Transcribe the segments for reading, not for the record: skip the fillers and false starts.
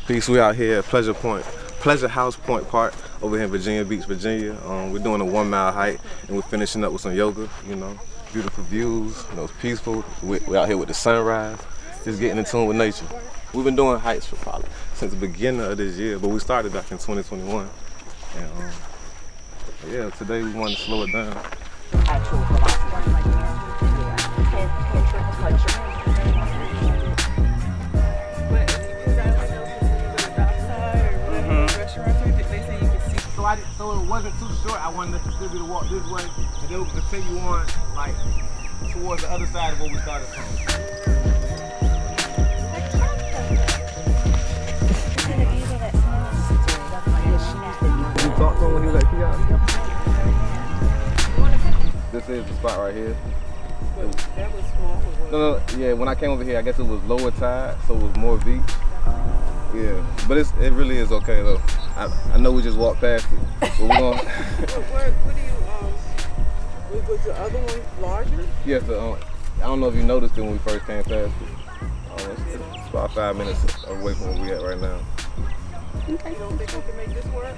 Peace. We out here at Pleasure House Point Park over here in Virginia Beach, Virginia. We're doing a 1 mile hike and we're finishing up with some yoga, beautiful views, it's peaceful. We're out here with the sunrise, just getting in tune with nature. We've been doing hikes for probably since the beginning of this year, but we started back in 2021. And today we wanted to slow it down. Actual velocity right there. So it wasn't too short. I wanted us to still be to walk this way, and then we could continue on like towards the other side of where we started from. Did you talk to him when he was at Kiana? This is the spot right here. That was small. Yeah, when I came over here, I guess it was lower tide, so it was more beach. Yeah, but it really is okay though. I know we just walked past it, but we're going. Was the other one larger? Yes, I don't know if you noticed it when we first came past it. It's about 5 minutes away from where we at right now. Okay. You don't think we can make this work?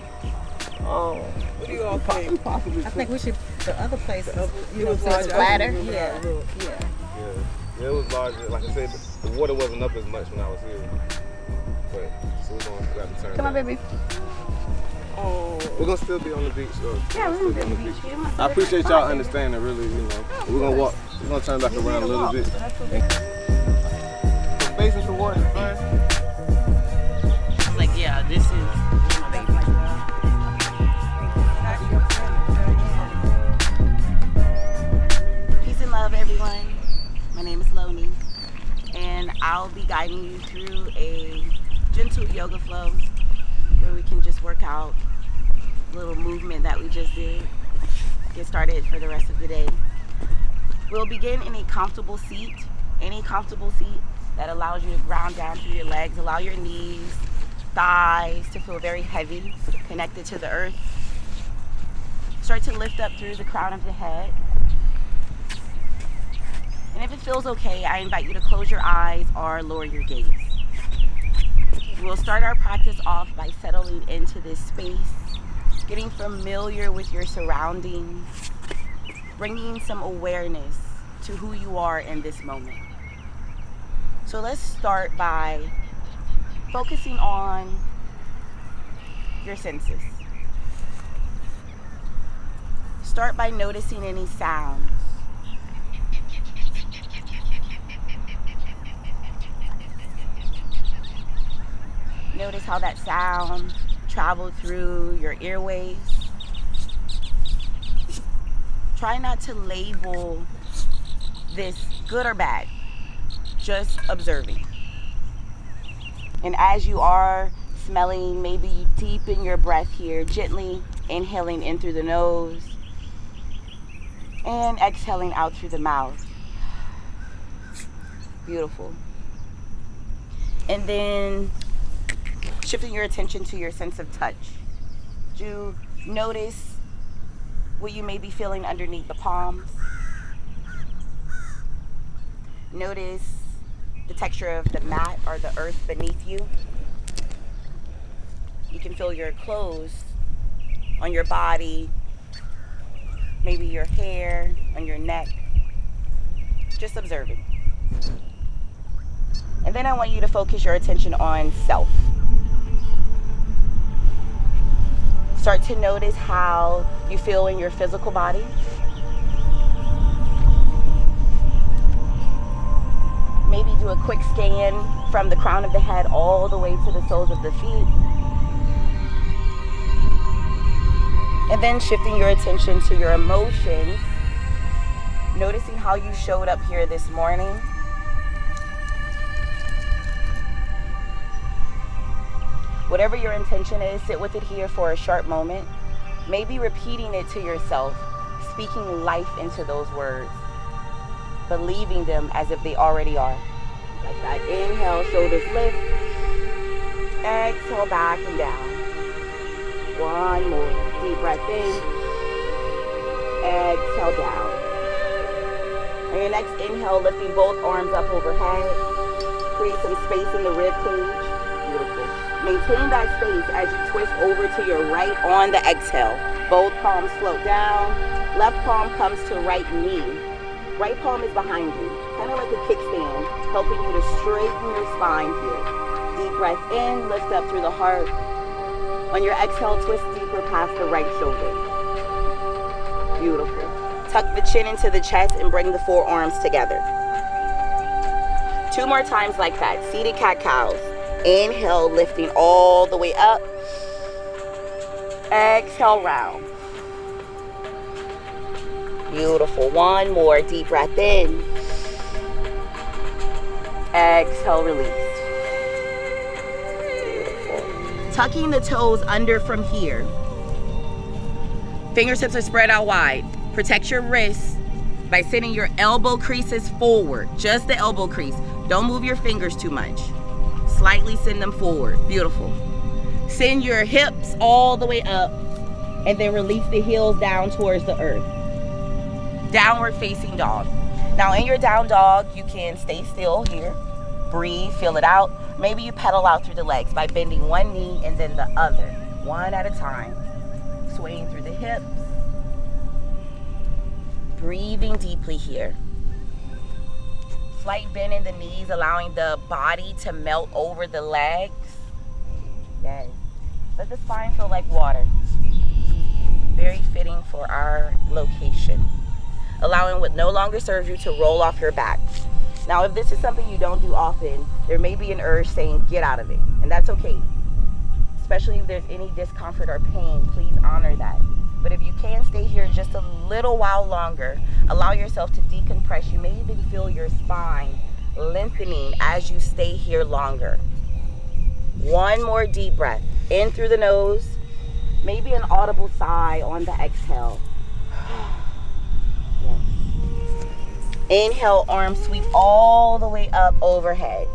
What do you all think? Possibly. I think we should. The other place, it was flatter. Yeah. Yeah, it was larger. Like I said, the water wasn't up as much when I was here. But so we're gonna have to turn. Come on, back. baby. We're gonna still be on the beach, though. Yeah, we're gonna be on the beach. I appreciate y'all understanding, really. We're gonna walk. We're gonna turn back around a little bit. Facing towards the front. I was like, yeah, this is my baby. Peace and love, everyone. My name is Lonnie, and I'll be guiding you through a gentle yoga flow where we can just work out a little movement that we just did. Get started for the rest of the day. We'll begin in a comfortable seat, any comfortable seat that allows you to ground down through your legs. Allow your knees, thighs to feel very heavy, connected to the earth. Start to lift up through the crown of the head. And if it feels okay, I invite you to close your eyes or lower your gaze. We'll start our practice off by settling into this space, getting familiar with your surroundings, bringing some awareness to who you are in this moment. So let's start by focusing on your senses. Start by noticing any sounds. Notice how that sound traveled through your airways. Try not to label this good or bad, just observing. And as you are smelling, maybe deepen your breath here, gently inhaling in through the nose and exhaling out through the mouth. Beautiful. And then shifting your attention to your sense of touch. Do you notice what you may be feeling underneath the palms? Notice the texture of the mat or the earth beneath you. You can feel your clothes on your body, maybe your hair on your neck. Just observing. And then I want you to focus your attention on self. Start to notice how you feel in your physical body. Maybe do a quick scan from the crown of the head all the way to the soles of the feet. And then shifting your attention to your emotions, noticing how you showed up here this morning. Whatever your intention is, sit with it here for a short moment. Maybe repeating it to yourself, speaking life into those words, believing them as if they already are. Like that. Inhale, shoulders lift. Exhale, back and down. One more. Deep breath in. Exhale, down. On your next inhale, lifting both arms up overhead. Create some space in the rib cage. Beautiful. Maintain that space as you twist over to your right on the exhale. Both palms float down. Left palm comes to right knee. Right palm is behind you, kind of like a kickstand, helping you to straighten your spine here. Deep breath in, lift up through the heart. On your exhale, twist deeper past the right shoulder. Beautiful. Tuck the chin into the chest and bring the forearms together. 2 more times like that. Seated cat-cows. Inhale, lifting all the way up. Exhale, round. Beautiful. 1 more. Deep breath in. Exhale, release. Beautiful. Tucking the toes under from here. Fingertips are spread out wide. Protect your wrists by sending your elbow creases forward. Just the elbow crease. Don't move your fingers too much. Slightly send them forward. Beautiful. Send your hips all the way up and then release the heels down towards the earth. Downward facing dog. Now in your down dog, you can stay still here. Breathe, feel it out. Maybe you pedal out through the legs by bending one knee and then the other, one at a time. Swaying through the hips. Breathing deeply here. Slight bend in the knees, allowing the body to melt over the legs. Yes. Let the spine feel like water. Very fitting for our location. Allowing what no longer serves you to roll off your back. Now, if this is something you don't do often, there may be an urge saying, get out of it. And that's okay. Especially if there's any discomfort or pain, please honor that. But if you can stay here just a little while longer, allow yourself to decompress. You may even feel your spine lengthening as you stay here longer. 1 more deep breath. In through the nose. Maybe an audible sigh on the exhale. Yes. Inhale, arms sweep all the way up overhead.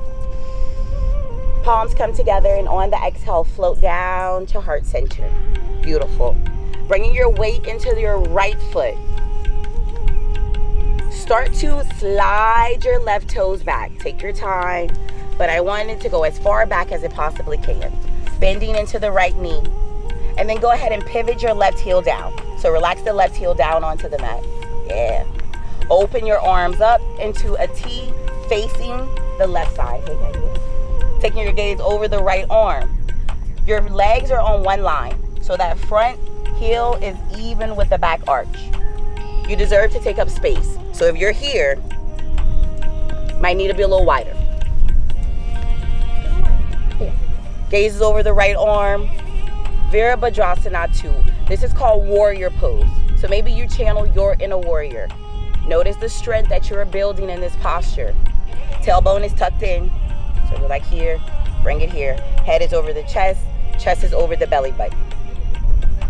Palms come together and on the exhale, float down to heart center. Beautiful. Bringing your weight into your right foot. Start to slide your left toes back. Take your time, but I want it to go as far back as it possibly can. Bending into the right knee. And then go ahead and pivot your left heel down. So relax the left heel down onto the mat. Yeah. Open your arms up into a T facing the left side. Hey, hey, hey. Taking your gaze over the right arm. Your legs are on one line. So that front heel is even with the back arch. You deserve to take up space. So if you're here, might need to be a little wider. Yeah. Gaze is over the right arm. Virabhadrasana 2. This is called warrior pose. So maybe you channel your inner warrior. Notice the strength that you're building in this posture. Tailbone is tucked in. So we're like here, bring it here. Head is over the chest. Chest is over the belly button.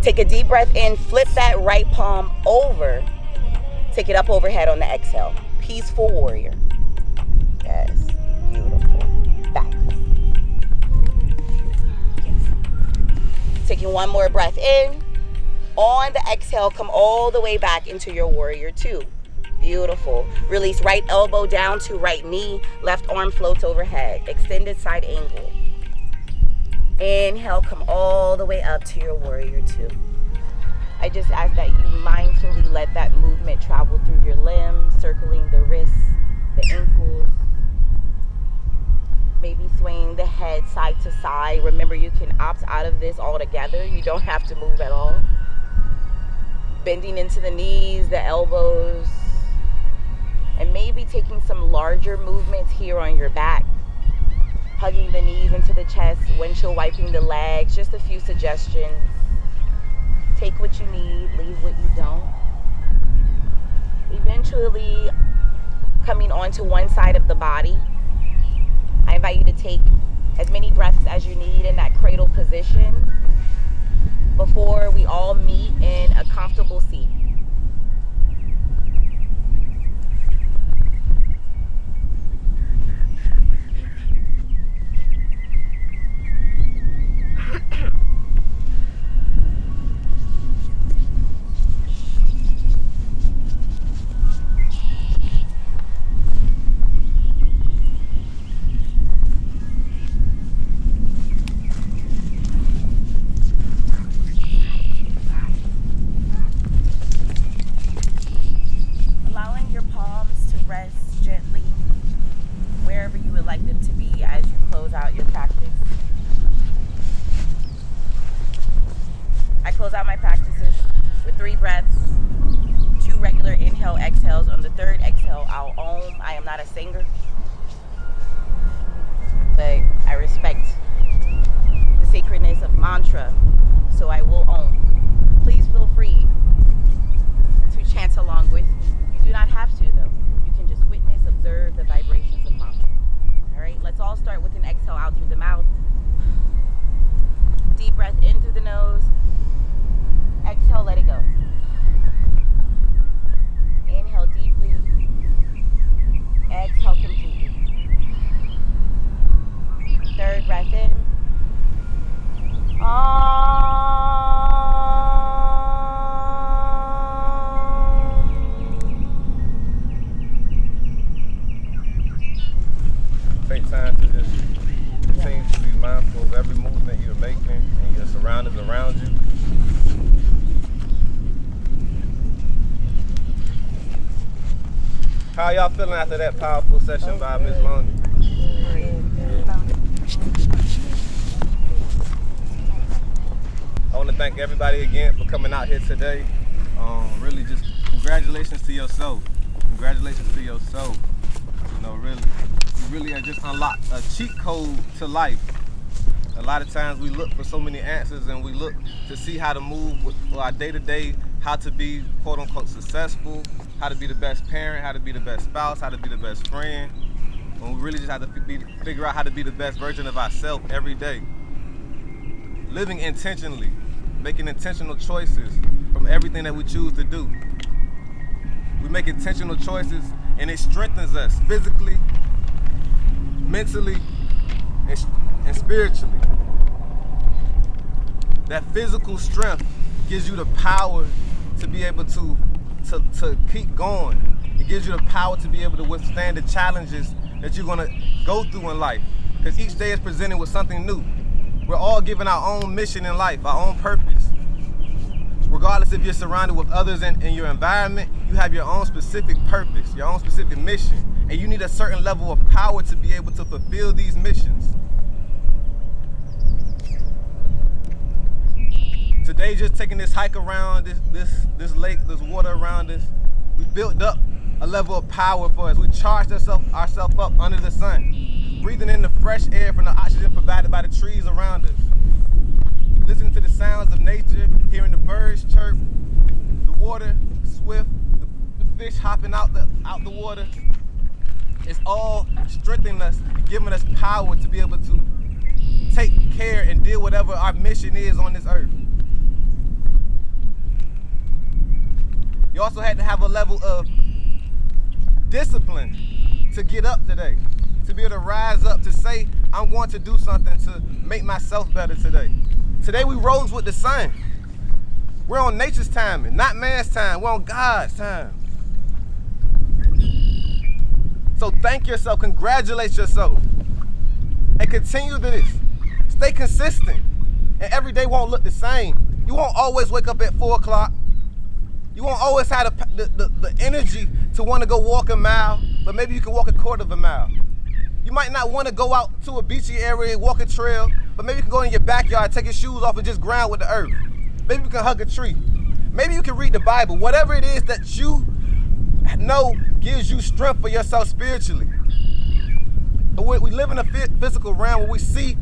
Take a deep breath in, flip that right palm over. Take it up overhead on the exhale. Peaceful warrior. Yes, beautiful. Back. Yes. Taking 1 more breath in. On the exhale, come all the way back into your warrior 2. Beautiful. Release right elbow down to right knee. Left arm floats overhead. Extended side angle. Inhale, come all the way up to your warrior 2. I just ask that you mindfully let that movement travel through your limbs, circling the wrists, the ankles. Maybe swaying the head side to side. Remember, you can opt out of this altogether. You don't have to move at all. Bending into the knees, the elbows, and maybe taking some larger movements here on your back. Hugging the knees into the chest, windshield wiping the legs, just a few suggestions. Take what you need, leave what you don't. Eventually coming onto one side of the body. I invite you to take as many breaths as you need in that cradle position before we all meet in a comfortable seat. close out my practices with 3 breaths, 2 regular inhale, exhales. On the 3rd exhale, I'll Om. I am not a singer, but I respect the sacredness of mantra, so I will Om. Please feel free to chant along with me. You do not have to, though. You can just witness, observe the vibrations of mantra. All right, let's all start with an exhale out through the mouth. Deep breath in through the nose. Exhale, let it go. Inhale deeply. Exhale completely. 3rd breath in. Take time to just continue to be mindful of every movement you're making and your surroundings around you. How y'all feeling after that powerful session by Ms. Loney? I want to thank everybody again for coming out here today. Really just congratulations to yourself. Congratulations to yourself. You know, really, you really have just unlocked a cheat code to life. A lot of times we look for so many answers and we look to see how to move with our day-to-day, how to be quote unquote successful, how to be the best parent, how to be the best spouse, how to be the best friend. When we really just have to figure out how to be the best version of ourselves every day. Living intentionally, making intentional choices from everything that we choose to do. We make intentional choices and it strengthens us physically, mentally, and spiritually. That physical strength gives you the power to be able to keep going. It gives you the power to be able to withstand the challenges that you're gonna go through in life. Because each day is presented with something new. We're all given our own mission in life, our own purpose. Regardless if you're surrounded with others in your environment, you have your own specific purpose, your own specific mission. And you need a certain level of power to be able to fulfill these missions. Today, just taking this hike around this lake, this water around us, we built up a level of power for us. We charged ourselves up under the sun, breathing in the fresh air from the oxygen provided by the trees around us. Listening to the sounds of nature, hearing the birds chirp, the water swift, the fish hopping out the water. It's all strengthening us, giving us power to be able to take care and deal whatever our mission is on this earth. You also had to have a level of discipline to get up today, to be able to rise up, to say, I'm going to do something to make myself better today. Today we rose with the sun. We're on nature's timing, not man's time. We're on God's time. So thank yourself, congratulate yourself, and continue this. Stay consistent, and every day won't look the same. You won't always wake up at 4 o'clock. You won't always have the energy to want to go walk a mile, but maybe you can walk a quarter of a mile. You might not want to go out to a beachy area, walk a trail, but maybe you can go in your backyard, take your shoes off and just ground with the earth. Maybe you can hug a tree. Maybe you can read the Bible. Whatever it is that you know gives you strength for yourself spiritually. But we live in a physical realm where we see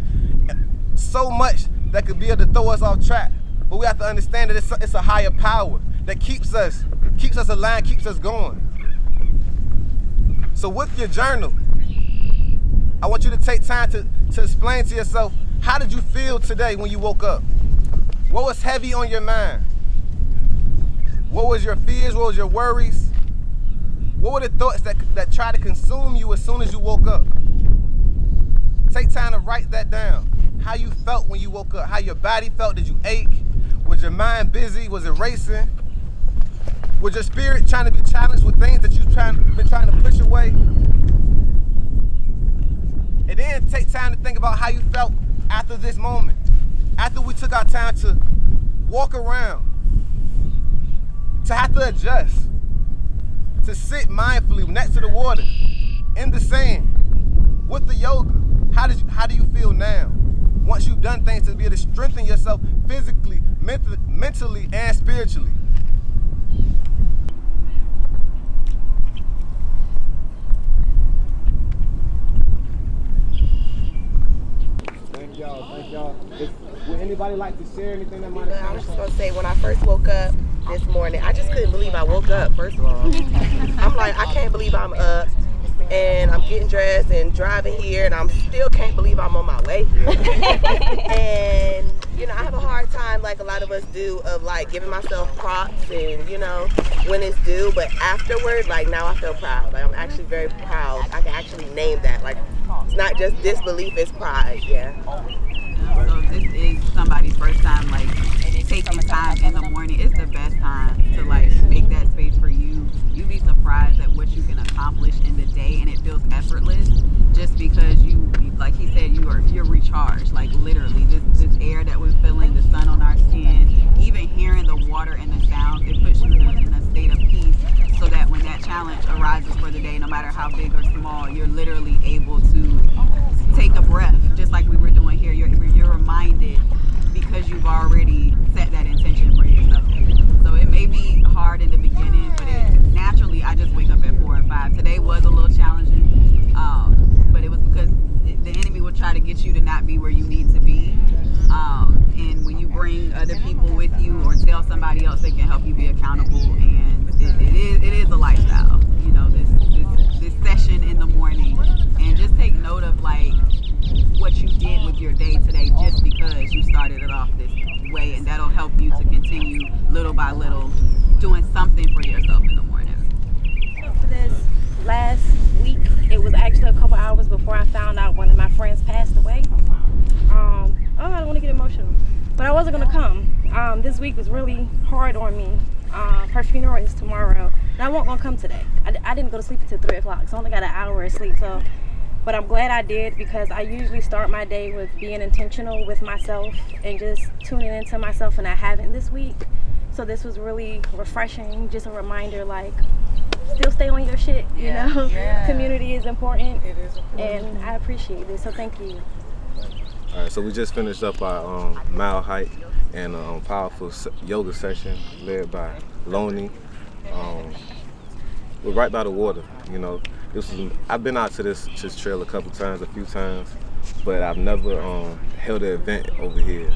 so much that could be able to throw us off track. But we have to understand that it's a higher power that keeps us aligned, keeps us going. So with your journal, I want you to take time to explain to yourself, how did you feel today when you woke up? What was heavy on your mind? What was your fears? What was your worries? What were the thoughts that tried to consume you as soon as you woke up? Take time to write that down. How you felt when you woke up, how your body felt. Did you ache? Was your mind busy? Was it racing? Was your spirit trying to be challenged with things that you've been trying to push away? And then take time to think about how you felt after this moment. After we took our time to walk around, to have to adjust, to sit mindfully next to the water, in the sand, with the yoga. How do you feel now? Once you've done things to be able to strengthen yourself physically, mentally, mentally and spiritually. Thank y'all. Would anybody like to share anything that might have I was just gonna say, when I first woke up this morning, I just couldn't believe I woke up, first of all. I'm like, I can't believe I'm up and I'm getting dressed and driving here, and I'm still can't believe I'm on my way. And you know, I have a hard time, like a lot of us do, of like giving myself props and, you know, when it's due. But afterward, like now I feel proud. Like I'm actually very proud. I can actually name that. Like it's not just disbelief, it's pride. Yeah. So this is somebody's first time, like taking time in the morning. It's the best time to like make that space for you. You'd be surprised at what you can accomplish in the day, and it feels effortless just because you, like he said, you're recharged. Like literally, this air that we're feeling, the sun on our skin, even hearing the water and the sounds, it puts you in a state of peace. So that when that challenge arises for the day, no matter how big or small, you're literally able to take a breath, just like we were doing here. You're reminded because you've already set that intention for yourself. So it may be hard in the beginning, but naturally I just wake up at 4 and 5. Today was a little challenging, but it was because the enemy will try to get you to not be where you need to be. And when you bring other people with you or tell somebody else, they can help you be accountable. And it is a lifestyle, you know, this session in the morning. And just take note of like what you did with your day today, just because you started it off this way, and that'll help you to continue little by little doing something for yourself in the morning. For this last week, it was actually a couple hours before I found out one of my friends passed away. I don't want to get emotional, but I wasn't gonna come. This week was really hard on me. Her funeral is tomorrow, and I wasn't gonna come today. I didn't go to sleep until 3 o'clock, so I only got an hour of sleep. So, but I'm glad I did, because I usually start my day with being intentional with myself and just tuning into myself, and I haven't this week. So this was really refreshing, just a reminder, like, still stay on your shit, you know? Yeah. Community is important. It is important. And I appreciate it, so thank you. All right, so we just finished up our mile hike and a powerful yoga session led by Loney. We're right by the water, you know. I've been out to this trail a few times, but I've never held an event over here.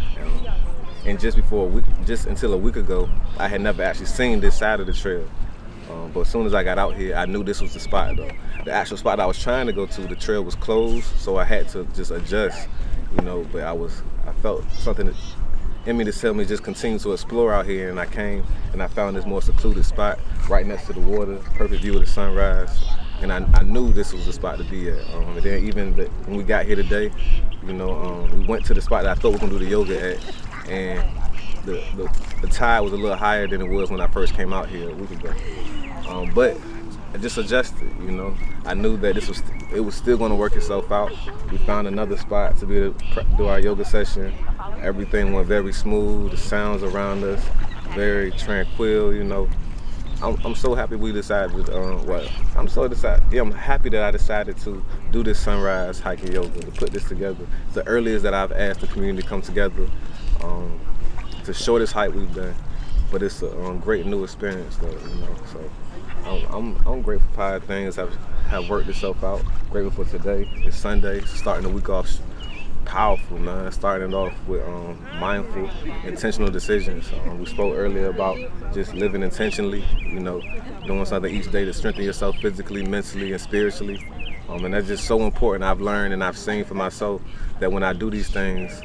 And just until a week ago, I had never actually seen this side of the trail. But as soon as I got out here, I knew this was the spot though. The actual spot I was trying to go to, the trail was closed, so I had to just adjust, you know, but I felt something in me to tell me just continue to explore out here, and I came and I found this more secluded spot right next to the water, perfect view of the sunrise. And I knew this was the spot to be at. And then even when we got here today, you know, we went to the spot that I thought we were gonna do the yoga at, and the tide was a little higher than it was when I first came out here a week ago. But I just adjusted, you know. I knew that it was still gonna work itself out. We found another spot to be able to do our yoga session. Everything went very smooth. The sounds around us, very tranquil, you know. I'm so happy we decided. I'm happy that I decided to do this sunrise hiking yoga, to put this together. It's the earliest that I've asked the community to come together. It's the shortest hike we've done, but it's a great new experience, though. You know, so I'm grateful for how things have worked itself out. Grateful for today. It's Sunday, starting the week off powerful, man. Starting off with mindful, intentional decisions. We spoke earlier about just living intentionally, you know, doing something each day to strengthen yourself physically, mentally, and spiritually. And that's just so important. I've learned and I've seen for myself that when I do these things,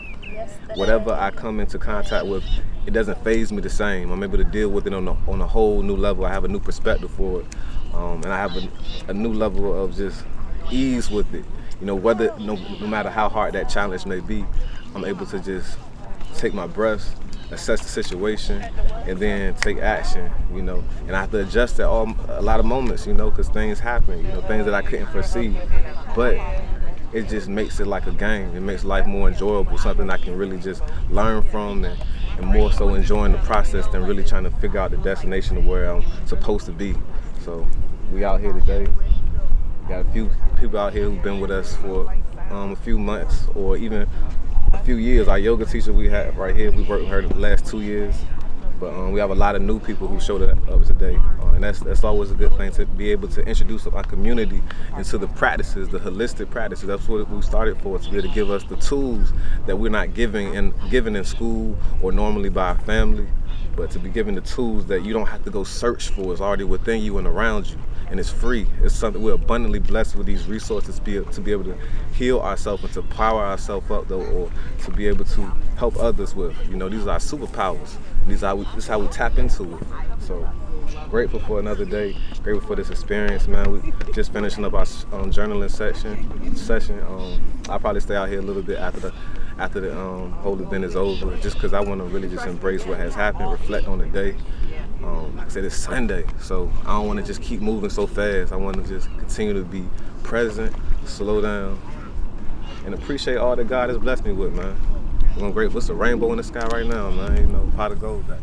whatever I come into contact with, it doesn't faze me the same. I'm able to deal with it on a whole new level. I have a new perspective for it. And I have a new level of just ease with it. You know, no matter how hard that challenge may be, I'm able to just take my breaths, assess the situation, and then take action, you know. And I have to adjust at a lot of moments, you know, because things happen, you know, things that I couldn't foresee. But it just makes it like a game. It makes life more enjoyable, something I can really just learn from, and more so enjoying the process than really trying to figure out the destination of where I'm supposed to be. So we out here today. Got a few people out here who've been with us for a few months or even a few years. Our yoga teacher we had right here, we worked with her the last 2 years. But we have a lot of new people who showed up today, and that's always a good thing, to be able to introduce our community into the practices, the holistic practices. That's what we started for, to be able to give us the tools that we're not given in school or normally by our family, but to be given the tools that you don't have to go search for. It's already within you and around you, and it's free. It's something we're abundantly blessed with, these resources to be able to heal ourselves and to power ourselves up, though, or to be able to help others with. These are our superpowers. This is how we tap into it. So grateful for another day. Grateful for this experience, man. We just finishing up our journaling session. I'll probably stay out here a little bit after the whole event is over, just because I want to really just embrace what has happened, reflect on the day. Like I said, it's Sunday, so I don't want to just keep moving so fast. I want to just continue to be present, slow down, and appreciate all that God has blessed me with, man. I'm grateful. It's a rainbow in the sky right now, man. Pot of gold back.